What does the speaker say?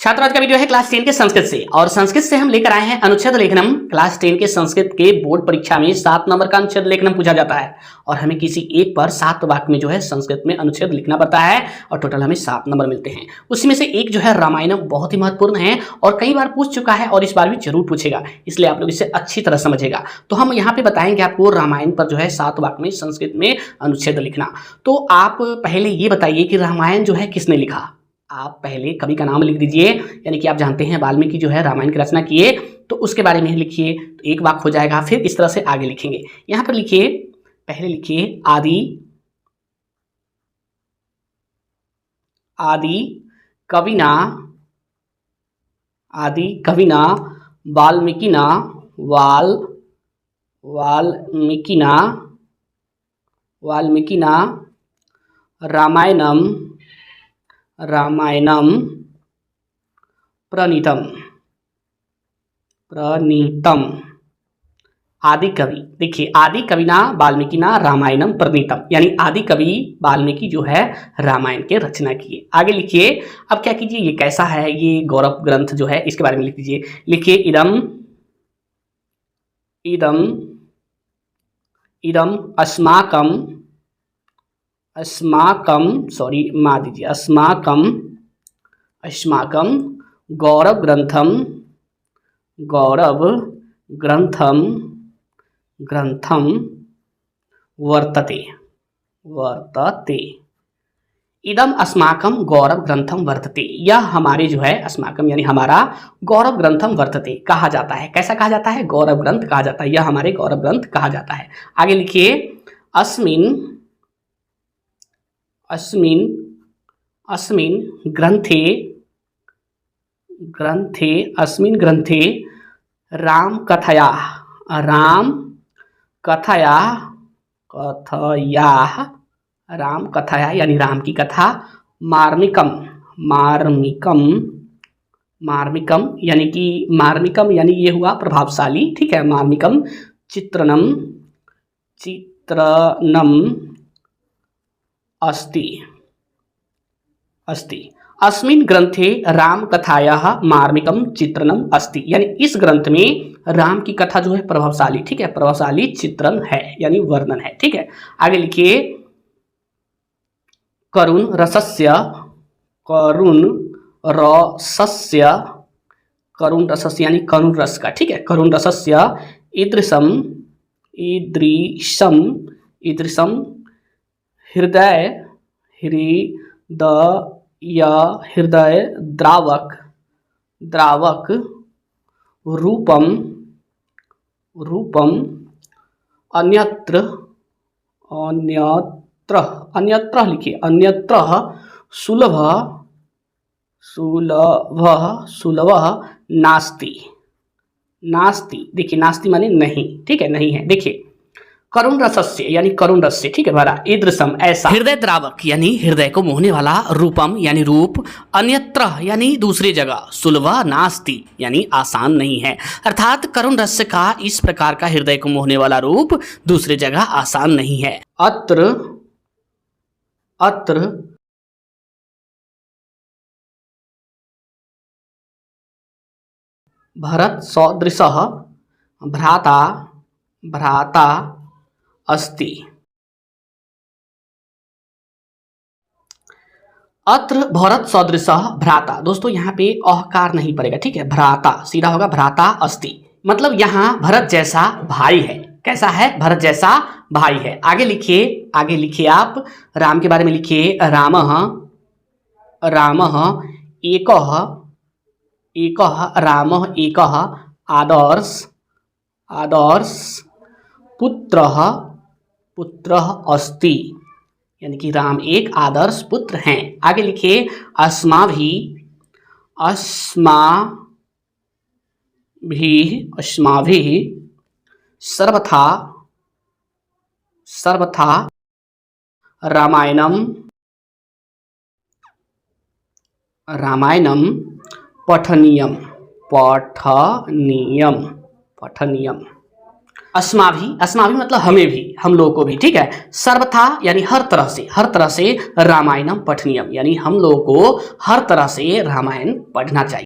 छात्रों, आज का वीडियो है क्लास 10 के संस्कृत से और संस्कृत से हम लेकर आए हैं अनुच्छेद लेखनम। क्लास 10 के संस्कृत के बोर्ड परीक्षा में 7 नंबर का अनुच्छेद लेखनम पूछा जाता है और हमें किसी एक पर 7 वाक्य में जो है संस्कृत में अनुच्छेद लिखना पड़ता है और टोटल हमें 7 नंबर मिलते हैं। उसमें से एक जो है रामायणम बहुत ही महत्वपूर्ण है और कई बार पूछ चुका है और इस बार भी जरूर पूछेगा, इसलिए आप लोग इसे अच्छी तरह समझेगा। तो हम यहाँ पे बताएंगे आपको रामायण पर जो है 7 वाक्य में संस्कृत में अनुच्छेद लिखना। तो आप पहले ये बताइए कि रामायण जो है किसने लिखा। आप पहले कवि का नाम लिख दीजिए, यानी कि आप जानते हैं वाल्मीकि जो है रामायण की रचना किए, तो उसके बारे में लिखिए, तो एक वाक्य हो जाएगा। फिर इस तरह से आगे लिखेंगे। यहाँ पर लिखिए, पहले लिखिए आदि कविना वाल्मीकिना रामायणम प्रणीतम। आदि कवि, देखिए आदि कविना वाल्मीकिना रामायणम प्रणीतम, यानी आदि कवि वाल्मीकि जो है रामायण के रचना किए। आगे लिखिए, अब क्या कीजिए, ये कैसा है, ये गौरव ग्रंथ जो है इसके बारे में लिख दीजिए। लिखिए इदम अस्माकं गौरव ग्रंथम वर्तते। इदम अस्माकं गौरव ग्रंथम वर्तते, यह हमारे जो है अस्माकं यानी हमारा गौरव ग्रंथम वर्तते कहा जाता है। कैसा कहा जाता है? गौरव ग्रंथ कहा जाता है, यह हमारे गौरव ग्रंथ कहा जाता है। आगे लिखिए, अस्मिन ग्रंथे राम कथया यानी राम की कथा, मार्मिकम यानी कि मार्मिकम यानी ये हुआ प्रभावशाली, ठीक है। मार्मिकम चित्रणम अस्ति। अस्मिन् ग्रंथे राम कथायाः मार्मिकम चित्रणम अस्ति, यानी इस ग्रंथ में राम की कथा जो है प्रभावशाली, ठीक है, प्रभावशाली चित्रण है यानी वर्णन है, ठीक है। आगे लिखिए, करुण रसस्य यानी करुण रस का, ठीक है। करुण रसस्य ईदृशम हृदय द्रावक रूपम अन्यत्र लिखिए, अन्यत्र सुलभ नास्ति। देखिए नास्ति माने नहीं, ठीक है, नहीं है। देखिए करुण रसस्य यानी करुण रस से, ठीक है, भरा, ईदृशम ऐसा, हृदय द्रावक यानी हृदय को मोहने वाला, रूपम यानी रूप, अन्यत्र यानी दूसरी जगह, सुलभ नास्ति यानी आसान नहीं है। अर्थात करुण रस का इस प्रकार का हृदय को मोहने वाला रूप दूसरी जगह आसान नहीं है। अत्र भरत सदृशः भ्राता अस्ति। अत्र भरत सदृशः भ्राता, दोस्तों यहाँ पे अहकार नहीं पड़ेगा, ठीक है, भ्राता सीधा होगा, भ्राता अस्ति, मतलब यहाँ भरत जैसा भाई है। कैसा है? भरत जैसा भाई है। आगे लिखिए आप राम के बारे में लिखिए, रामः एकः आदर्श पुत्रः अस्ति, यानी कि राम एक आदर्श पुत्र हैं। आगे लिखिए, अस्माभिः सर्वथा रामायणम पठनीयम। अस्माभि मतलब हमें भी, हम लोगों को भी, ठीक है। सर्वथा यानी हर तरह से रामायणम पठनीयम, यानी हम लोगों को हर तरह से रामायण पढ़ना चाहिए।